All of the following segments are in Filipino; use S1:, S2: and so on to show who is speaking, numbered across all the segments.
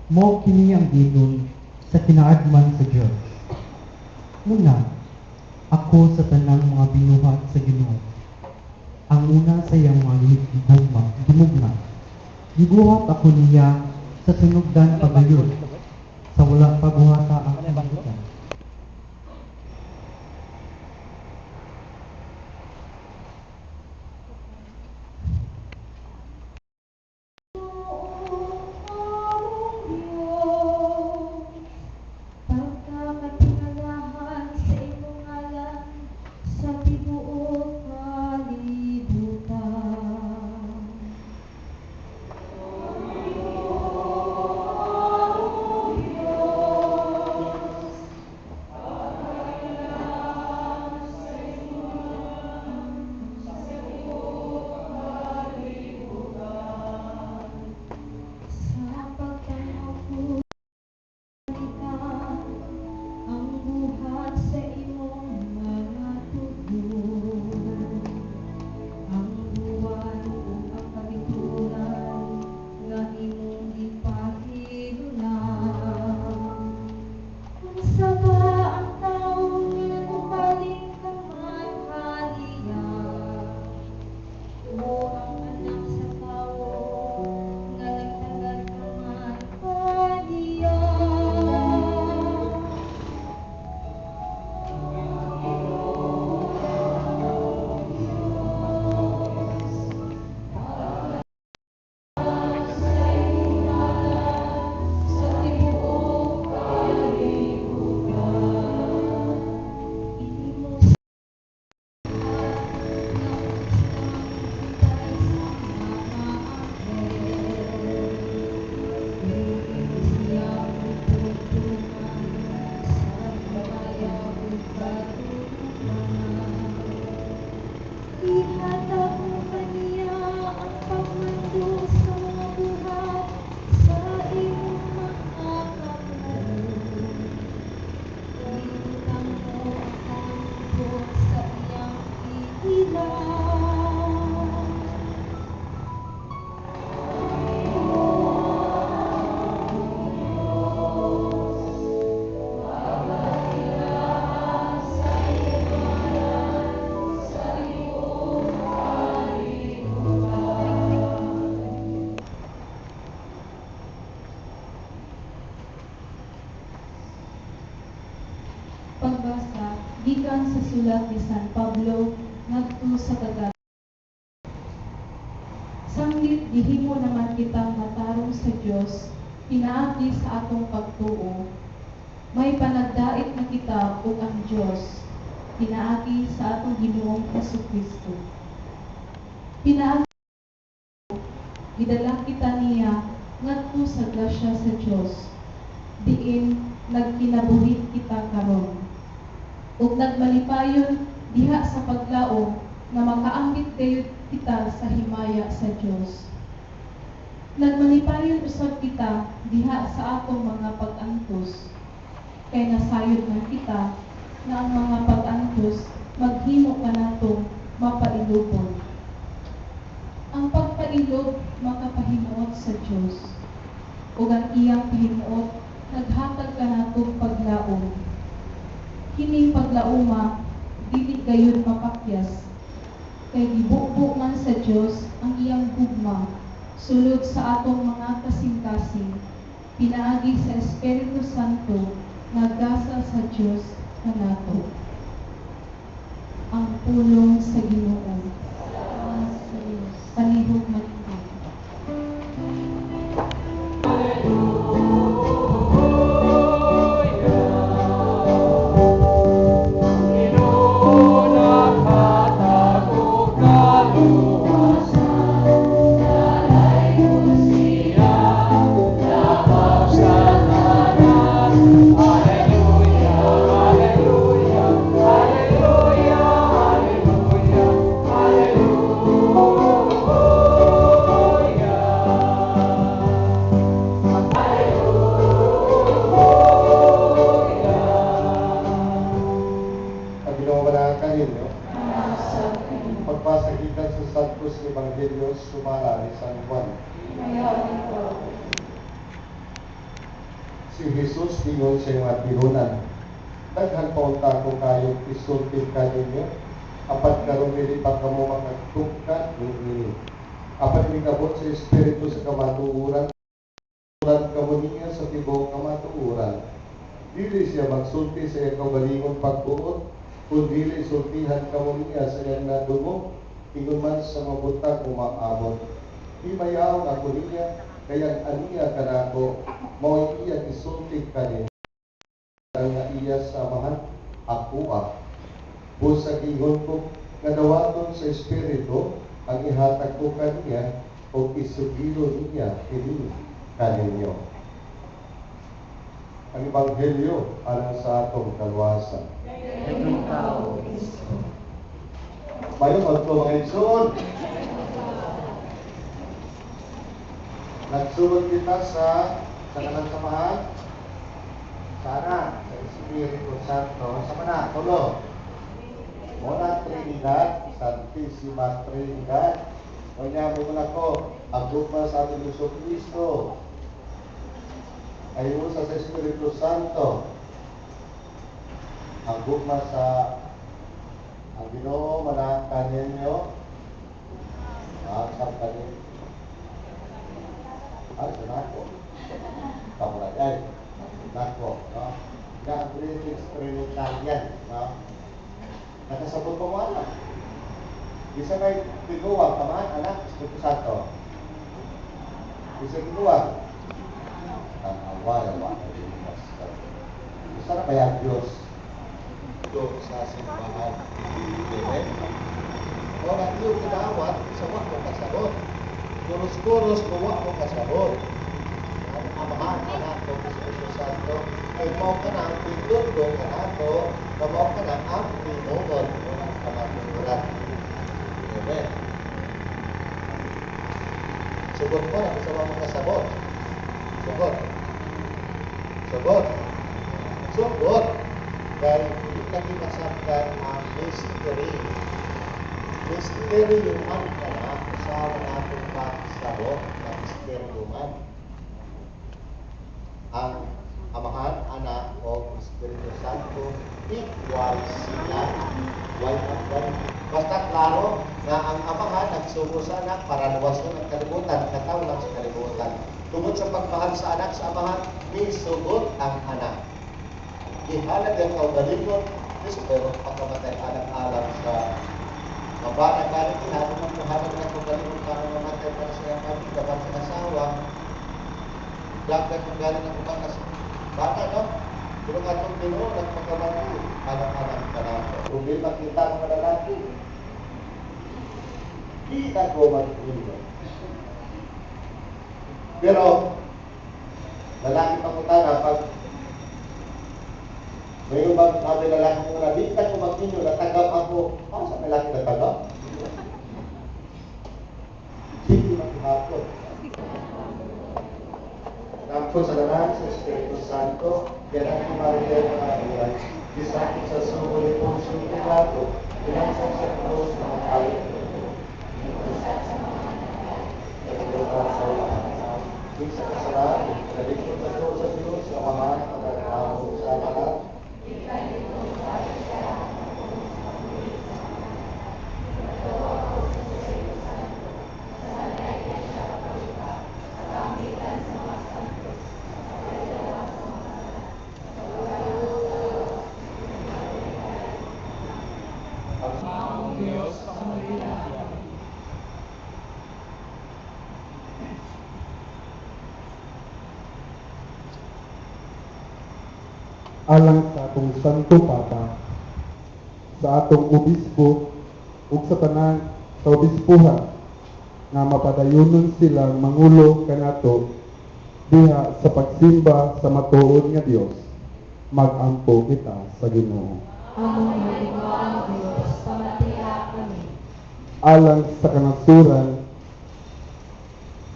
S1: Mao kini ang giton sa kinaagman sa Dios. Una, ako sa tanang mga binuhat sa Ginoo. Ang una sa iyang mga gimugma. Giguhat ako niya sa sunugdan pagayon, sa wala paguhata ang kanibutan.
S2: Pagkakatingalahan sa imong ngalan sa tibuok kalibutan. Sa pagtanaw ko ang buhat sa imong mga tugon, ang buwan ug ang kabituran nga imong gipahinulan. Unsa ba ang tawo nga mupaling kang manghaliya? O ang anak sa tawo nga nagtagad kang manghaliya? Sa tibuok kalibutan, imong ihatag mo kaniya ang pagmando sa mga buhat sa imong mga kamulong. Ibutang mo ang kalungkot sa iyang ihilang. Pagbasa gikan sa sulat ni San Pablo ngadto sa Galacia. Sanggit gihimo naman kitang matarong sa Dios pinaagi sa atong pagtuo. May panagdait na kita ug ang Dios pinaagi sa atong Ginoong Jesucristo. Pinaagi gidala kita niya ngadto sa grasya sa Dios diin nagkinabuhi kita karon ug nagmalipayon diha sa paglaom nga makaambit gayud kita sa himaya sa Dios. Nagmalipayon usab kita diha sa atong mga pag-antos kay nasayod man kita na ang mga pag-antos maghimo kanatong mapailubon. Ang pagpailob makapahimuot sa Dios ug ang iyang pahimuot naghatag kanatong paglaom. Kining paglauma dili gayud mapakyas kay gibukbok man sa Dios ang iyang gugma sulod sa atong mga kasing-kasing pinaagi sa Espiritu Santo nagdasal sa Dios kanato. Ang pulong sa Ginoo. Palihog maligid.
S3: Hallelujah, hallelujah, hallelujah. Si Jesus tingon sa mga tirunan, daghan pa unta ko kayo isulti kaninyo, apat karon dili pa kamo makatugkad ni apat mikabot sa espiritu sa kamatuoran, ulan kamo niya sa tibuok kamatuoran. Dili siya magsulti sa iyang kaugalingong pagbuot, kung dili sultihan kamo niya sa iyang nadungog, ingon man sa mabutang umaabot. Himayaw ako niya, kaya aniya kanako, mao iya isulti kanin. Nga iya samahan, ako Busa ingon ko, kadawaton sa espiritu, ang ihatag ko kaniya, o isugilo niya, kini kaninyo. Ang Ebanghelyo alang sa atong kalwasan. Mayo magto mga igsoon. Nagsulod kita sa kanang samahan. Sana sa Espiritu Santo sama na tulo. Muna Trinidad, Santisima Trinidad. Kunya mo na ko, ang gugma sa ating Yesu Kristo. Ay usa sa Espiritu Santo. Ang gugma sa ang Ginoo manang kaninyo. Ang kanin. Ay, sanako. Pamulay. Nako, no? Ang greetings Trinitarian, no? Nakasabot ko mo alam. Isa kay tiguwag, tamaan, anak, Espiritu Santo. Isa tiguwag. Ang awal-awal. Isa na kaya Diyos. Diyos sa simbahan. Amen? O natiyong kinawat, sa wak mo kasabot. Kuros-kuros, kuwak mo kasabot. Ang amahan, anak ko, Espiritu Santo, ay mo ka na ang pindundong anak ko, na mo ka na ang pinunod mo ng kamaturan. Amen. Sugot ko na sa mga kasabot. Sugot. Sugot. Sugot. Dahil hindi lagi masabdan ang mystery. Mystery yung man ka na, kasama natin pakisabot na mystery man. Ang Amahan, Anak, o Espiritu Santo, equal sila. Basta klaro na ang Amahan nagsugo sa anak para luwason ang kalibutan, kataw lang sa kalibutan. Tungod sa pagmahal sa anak sa Amahan, isugot ang anak. Ihalad ang kaugalingon, pero pagkamatay alang-alang sa mabana galing kinanong ang mahalad ng kaugalingon para mamatay para sa iyang kabigawan sa asawa. Lagkat kung galing ang umakas bata, no? Pero nga itong Ginoo, nagpagkamati, anak-anak ka na. Kung di makita ng mga lalaki, di na ko mag-iwan. Pero, lalaki pangutana, pag may ubang sabi lalaki muna, di na ko mag-iwan, natagap ako. Ano sa lalaki natagap? Hindi maghapon. Nampun sa lahat sa Espiritu Santo, yan ang Maria ng Maria, disakit sa sugo ni Poncio Pilato, pinasok sa krus ng kalit. Nagdala sa lahat. Isa kasalanan, nalikot sa Diyos sa Diyos, sa Ama, at ang sa lahat.
S4: Alang sa atong Santo Papa, sa atong obispo, ug sa tanan sa obispuhan, nga mapadayonon silang mangulo kanato diha sa pagsimba sa matuod nga Dios, mag-ampo kita sa Ginoo.
S2: Among maligawang Diyos, pamatiya kami.
S4: Alang sa kanasuran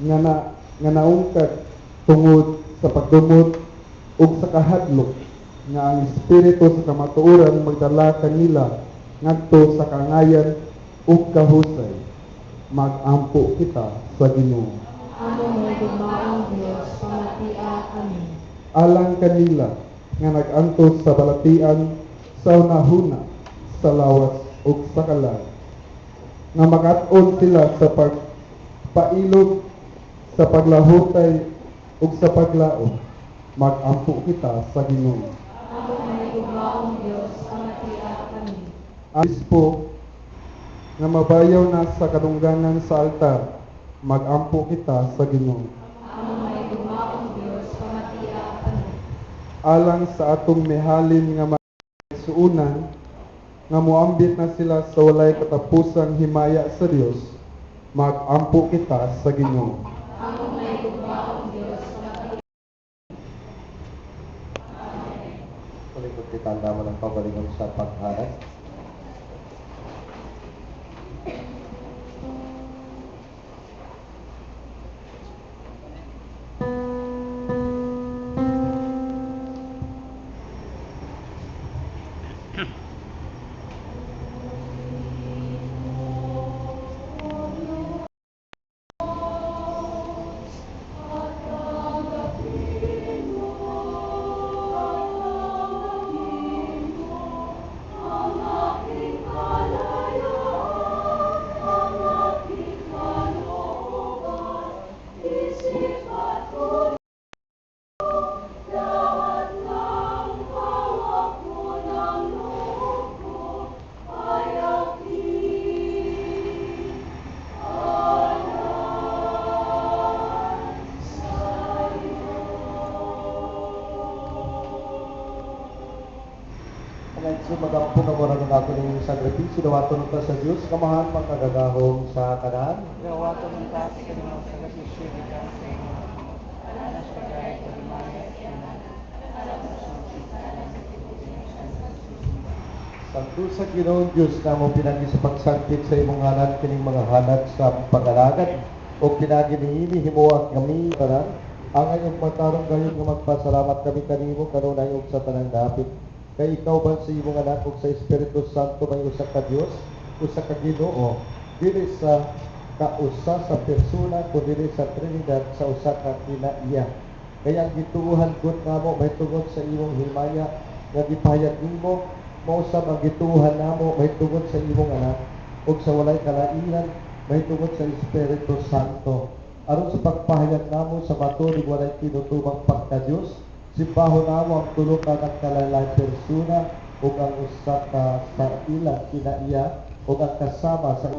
S4: nga naungkad tungod sa pagdumot ug sa kahadlok nga ang espiritu sa kamatuoran magdala kanila ngadto sa kangayan ug kahusay, mag-ampo kita sa Ginoo.
S2: Among maligawang Diyos, pamatiya kami.
S4: alang kanila nga nagantos sa balatian sa unahuna sa lawas ug sa kalag, nga makat-on sila sa pagpailog sa paglahutay ug sa paglaom. Magampo kita sa Ginoo.
S2: Ako may ugmaong Diyos, pamatiya kami.
S4: Obispo nga mabayaw na sa kadungganan sa altar, magampo kita sa Ginoo.
S2: Ako may ugmaong Diyos, pamatiya kami.
S4: Alang sa atong mihalin nga suunan, nga moambit na sila sa walay katapusang himaya sa Dios, magampo kita sa Ginoo.
S2: Ako may ugmaong Diyos, pamatiya.
S3: Palikod kita ang naman ng pagalingon sa pagharap. So magampo na mura ng ako ng sakripisyo, dawaton ka sa Diyos, kamahan pagkagagahong sa kanan.
S5: Gawato ng kasi ka naman sa labisyo di ka sa inyo. Alas ka gaya ko di maya
S3: Santo sa Ginoong Diyos na mo pinagi sa pagsangkit sa imong ngalan kining mga hanad sa pagalagad o pinaginihini himuak kami tanan ang ayong matarong gayon nga magpasalamat kami kanimo kanunay ug sa tanang dapit kay ikaw ba sa imong anak ug sa Espiritu Santo may usa ka Dios usa ka Ginoo dili sa kausa sa persona kundi dili sa Trinidad sa usa ka kinaiya kaya ang gituuhan gud namo may tungod sa imong himaya nga gipahayag nimo mao sa magituhan namo may tungod sa imong anak ug sa walay kalainan may tungod sa Espiritu Santo aron sa pagpahayag namo sa maturig walay tinutubang pagka-Dios simbaho namo ang tulo ka nagkalalay persona ug ang usa ka sa ila kinaiya ug ang kasama sa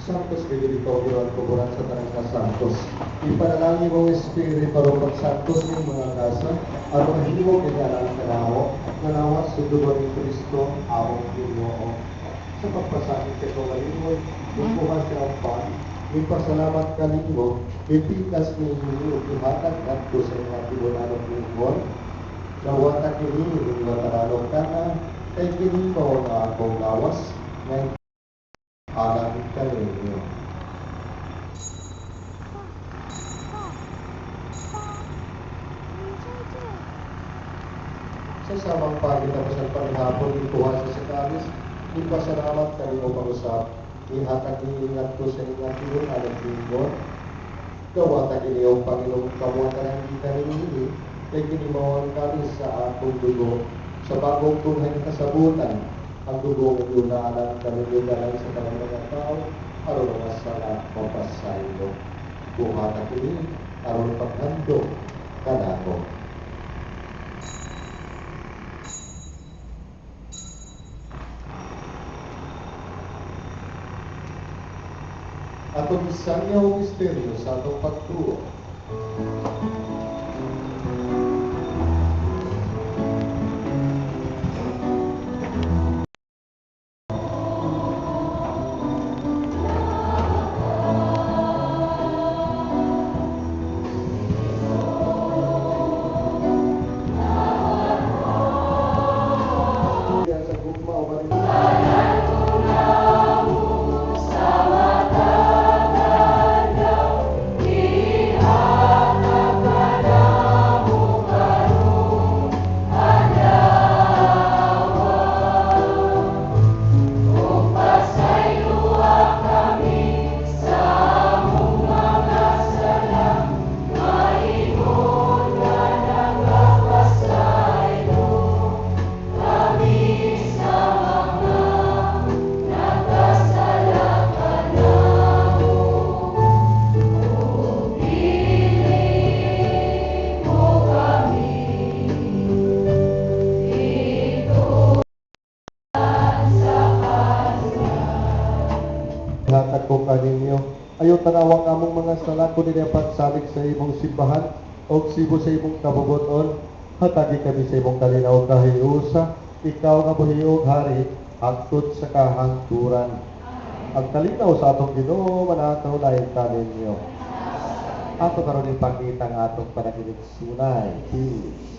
S3: Santos bibitaw bulan kuburan sa Tarangka Santos. Ipanalangin mo Espiritu Parokot Santos ng mga kasa, aron himo kinyalan ka namo, nanawas sa dugo ni Kristo, awang Ginoo. Sa pagpasakit kay Kamalimoy, bukuhan siya ang pan, ipasalamat ka ninyo, ipikas ni Hini, ihatag nagto sa mga tibulanong lingkon, nawata kini, iwataralong ka na, kay kini mo na akong lawas, na alam ka ninyo. Sa samang pagkitapasan panghapon, ikuha sa sakalis, ipasalamat kami mo pag-usap, ihatag niingat ko sa ingat yun, alam lingkon, gawata kiniyong Panginoong kamuatan ang kita ninyo, kay kinimawan kami sa akong dugo, sa bagong tunay na kasabutan, ang dugong yun na alam kami yun na lang sa kanang mga tao, aron mga sana mapasayo. Buhat at ini, aron paghandog kanako. Atong isang yaong misteryo sa atong pagtuo, Yan sa gugma o balik. Hatag ko kaninyo. Ayaw tanawang among mga sala ko nila pagsalig sa imong simbahan o sibo sa imong kabubuton. Hatagi kami sa imong kalinaw kahiusa. Ikaw nga buhiyog hari, hangtod sa kahangturan. Ang kalinaw sa atong Ginoo manakaw lain kaninyo. Ato karon ipakita ang atong panaginip sunay. Please.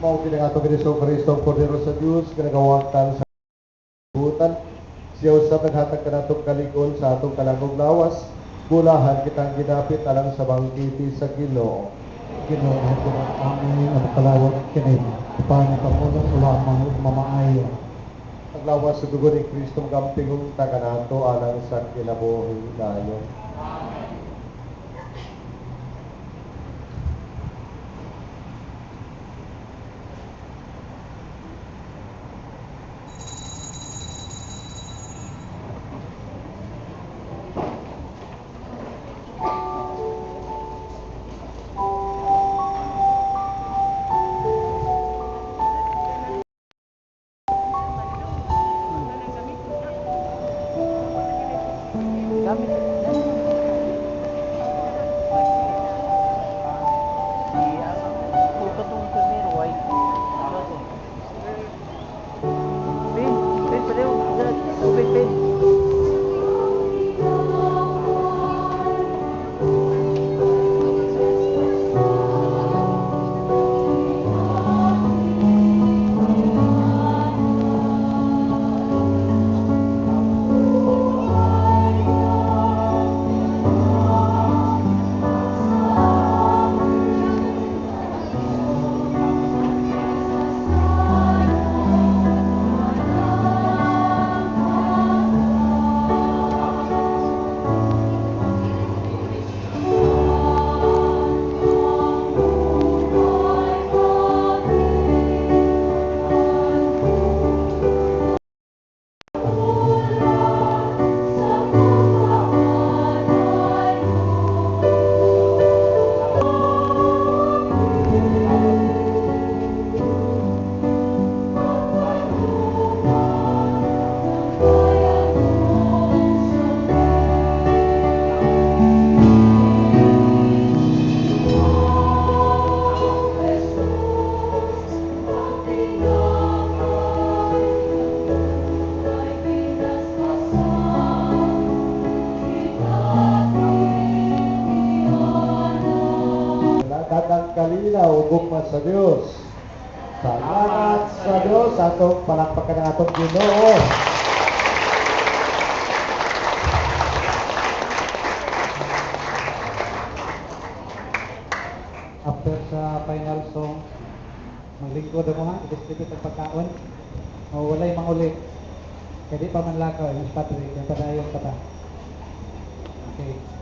S3: Mao kini ato Kristo Kristo Kordero sa Dios ginagawakan sa butan. Siya usab naghatag kanatong kaligon sa atong kalangog lawas. Bulahan kitang ginapit alang sa bangkiti sa Ginoo.
S6: Ginoo ko ang aming ang kalawat kini upang kapulong ulamang mamaayo.
S3: Ang lawas sa dugo ni Kristo gamping kanato alang sa kinabuhi dayon.
S5: Gamit.
S7: sa Dios. Salamat sa Dios sa atong palakpakan ng atong Ginoo.
S6: After sa final song, maglingkod mo ha, i-distribute ang pagkaon. O walay manguli. Kaya di pa man lakaw, yung spatri, kaya padayon pa ta. Okay.